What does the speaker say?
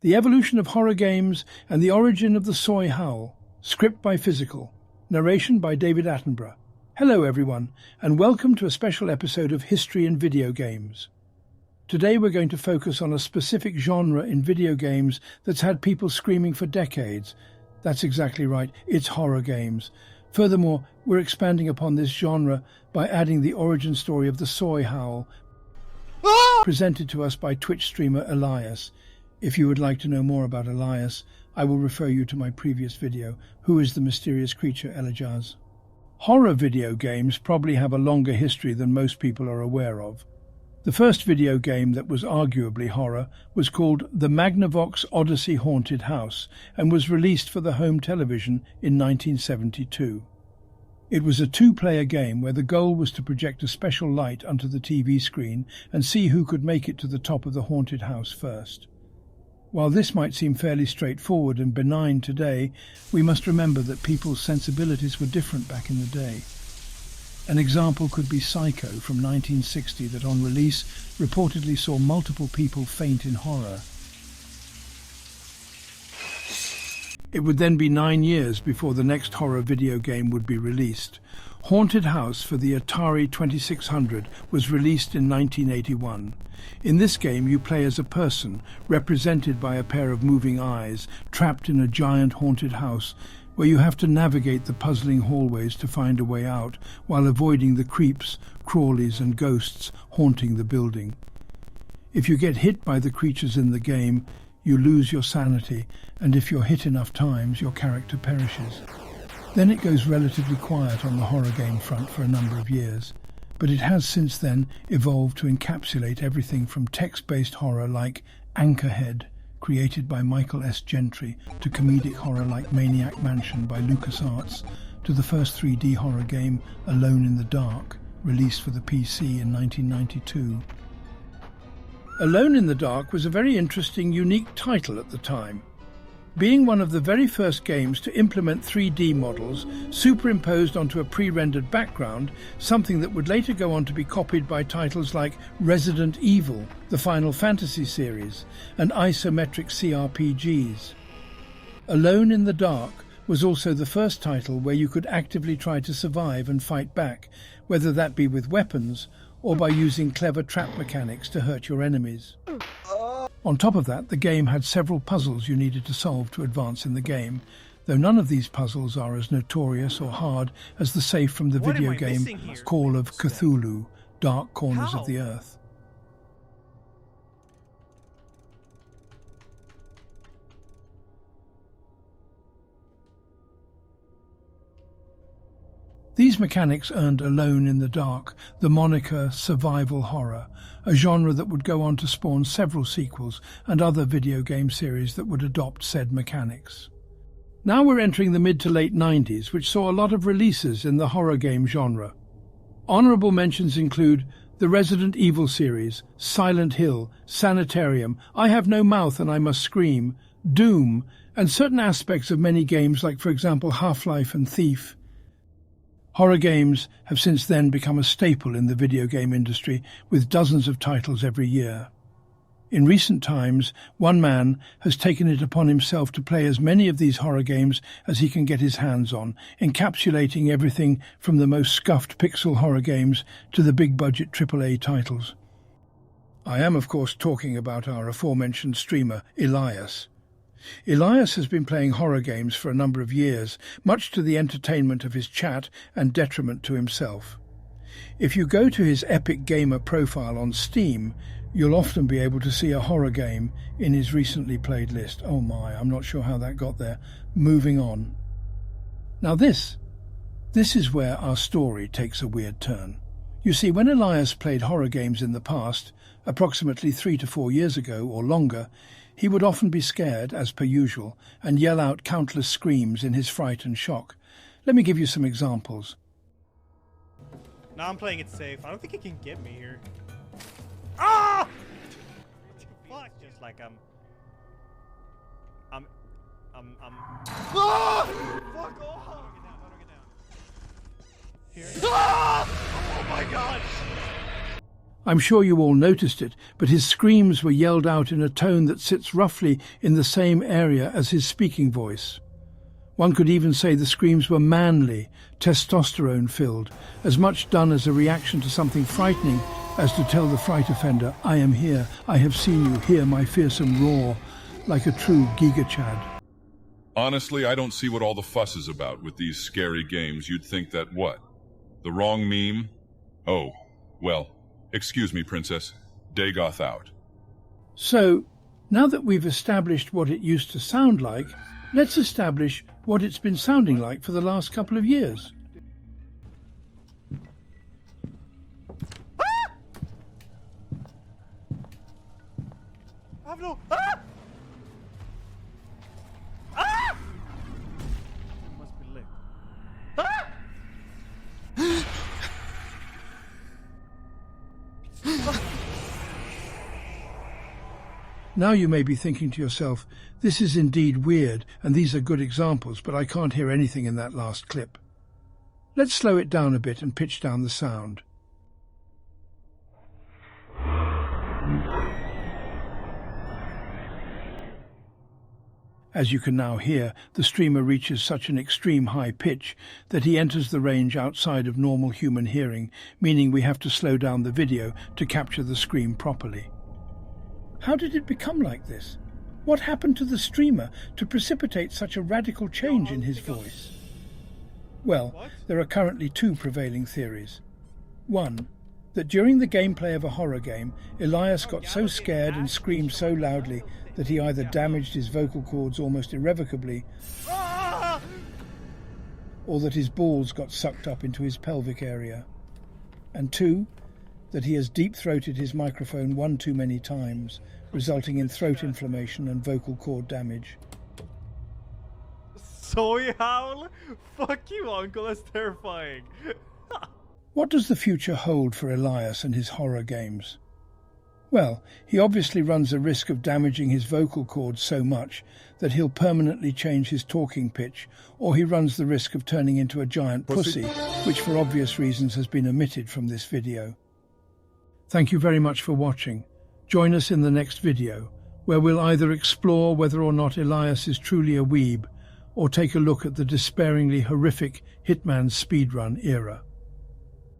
The Evolution of Horror Games and the Origin of the Soy Howl. Script by Physical. Narration by David Attenborough. Hello everyone, and welcome to a special episode of History in Video Games. Today we're going to focus on a specific genre in video games that's had people screaming for decades. That's exactly right, it's horror games. Furthermore, we're expanding upon this genre by adding the origin story of the Soy Howl, presented to us by Twitch streamer Elajjaz. If you would like to know more about Elajjaz, I will refer you to my previous video, Who is the Mysterious Creature Elajjaz? Horror video games probably have a longer history than most people are aware of. The first video game that was arguably horror was called The Magnavox Odyssey Haunted House and was released for the home television in 1972. It was a two-player game where the goal was to project a special light onto the TV screen and see who could make it to the top of the haunted house first. While this might seem fairly straightforward and benign today, we must remember that people's sensibilities were different back in the day. An example could be Psycho from 1960 that on release reportedly saw multiple people faint in horror. It would then be 9 years before the next horror video game would be released. Haunted House for the Atari 2600 was released in 1981. In this game you play as a person, represented by a pair of moving eyes, trapped in a giant haunted house, where you have to navigate the puzzling hallways to find a way out, while avoiding the creeps, crawlies and ghosts haunting the building. If you get hit by the creatures in the game, you lose your sanity, and if you're hit enough times, your character perishes. Then it goes relatively quiet on the horror game front for a number of years, but it has since then evolved to encapsulate everything from text-based horror like Anchorhead, created by Michael S. Gentry, to comedic horror like Maniac Mansion by LucasArts, to the first 3D horror game Alone in the Dark, released for the PC in 1992. Alone in the Dark was a very interesting, unique title at the time. Being one of the very first games to implement 3D models superimposed onto a pre-rendered background, something that would later go on to be copied by titles like Resident Evil, the Final Fantasy series, and isometric CRPGs. Alone in the Dark was also the first title where you could actively try to survive and fight back, whether that be with weapons or by using clever trap mechanics to hurt your enemies. On top of that, the game had several puzzles you needed to solve to advance in the game, though none of these puzzles are as notorious or hard as the safe from the video game Call of Cthulhu, Dark Corners of the Earth. These mechanics earned Alone in the Dark the moniker survival horror, a genre that would go on to spawn several sequels and other video game series that would adopt said mechanics. Now we're entering the mid to late 90s, which saw a lot of releases in the horror game genre. Honourable mentions include the Resident Evil series, Silent Hill, Sanitarium, I Have No Mouth and I Must Scream, Doom, and certain aspects of many games like, for example, Half-Life and Thief. Horror games have since then become a staple in the video game industry, with dozens of titles every year. In recent times, one man has taken it upon himself to play as many of these horror games as he can get his hands on, encapsulating everything from the most scuffed pixel horror games to the big-budget AAA titles. I am, of course, talking about our aforementioned streamer, Elajjaz. Elajjaz has been playing horror games for a number of years, much to the entertainment of his chat and detriment to himself. If you go to his Epic Gamer profile on Steam, you'll often be able to see a horror game in his recently played list. Oh my, I'm not sure how that got there. Moving on. Now this is where our story takes a weird turn. You see, when Elajjaz played horror games in the past, approximately 3 to 4 years ago or longer, he would often be scared, as per usual, and yell out countless screams in his fright and shock. Let me give you some examples. Now I'm playing it safe. I don't think he can get me here. Ah! Fuck! Just like I'm. Ah! Fuck off! How do I get down? Here. Ah! Oh my god! I'm sure you all noticed it, but his screams were yelled out in a tone that sits roughly in the same area as his speaking voice. One could even say the screams were manly, testosterone-filled, as much done as a reaction to something frightening as to tell the fright offender, "I am here, I have seen you, hear my fearsome roar," like a true giga-chad. Honestly, I don't see what all the fuss is about with these scary games. You'd think that what? The wrong meme? Oh, well, excuse me, Princess. Day goth out. So, now that we've established what it used to sound like, let's establish what it's been sounding like for the last couple of years. No. Ah! Ah! Must be lit. Ah! Now you may be thinking to yourself, this is indeed weird and these are good examples, but I can't hear anything in that last clip. Let's slow it down a bit and pitch down the sound. As you can now hear, the streamer reaches such an extreme high pitch that he enters the range outside of normal human hearing, meaning we have to slow down the video to capture the scream properly. How did it become like this? What happened to the streamer to precipitate such a radical change in his voice? Well, there are currently two prevailing theories. One, that during the gameplay of a horror game, Elajjaz got so scared and screamed so loudly that he either damaged his vocal cords almost irrevocably, or that his balls got sucked up into his pelvic area. And two, that he has deep-throated his microphone one too many times, resulting in throat inflammation and vocal cord damage. Soy howl? Fuck you, uncle, that's terrifying. What does the future hold for Elajjaz and his horror games? Well, he obviously runs a risk of damaging his vocal cords so much that he'll permanently change his talking pitch, or he runs the risk of turning into a giant pussy, which for obvious reasons has been omitted from this video. Thank you very much for watching. Join us in the next video, where we'll either explore whether or not Elajjaz is truly a weeb, or take a look at the despairingly horrific Hitman speedrun era.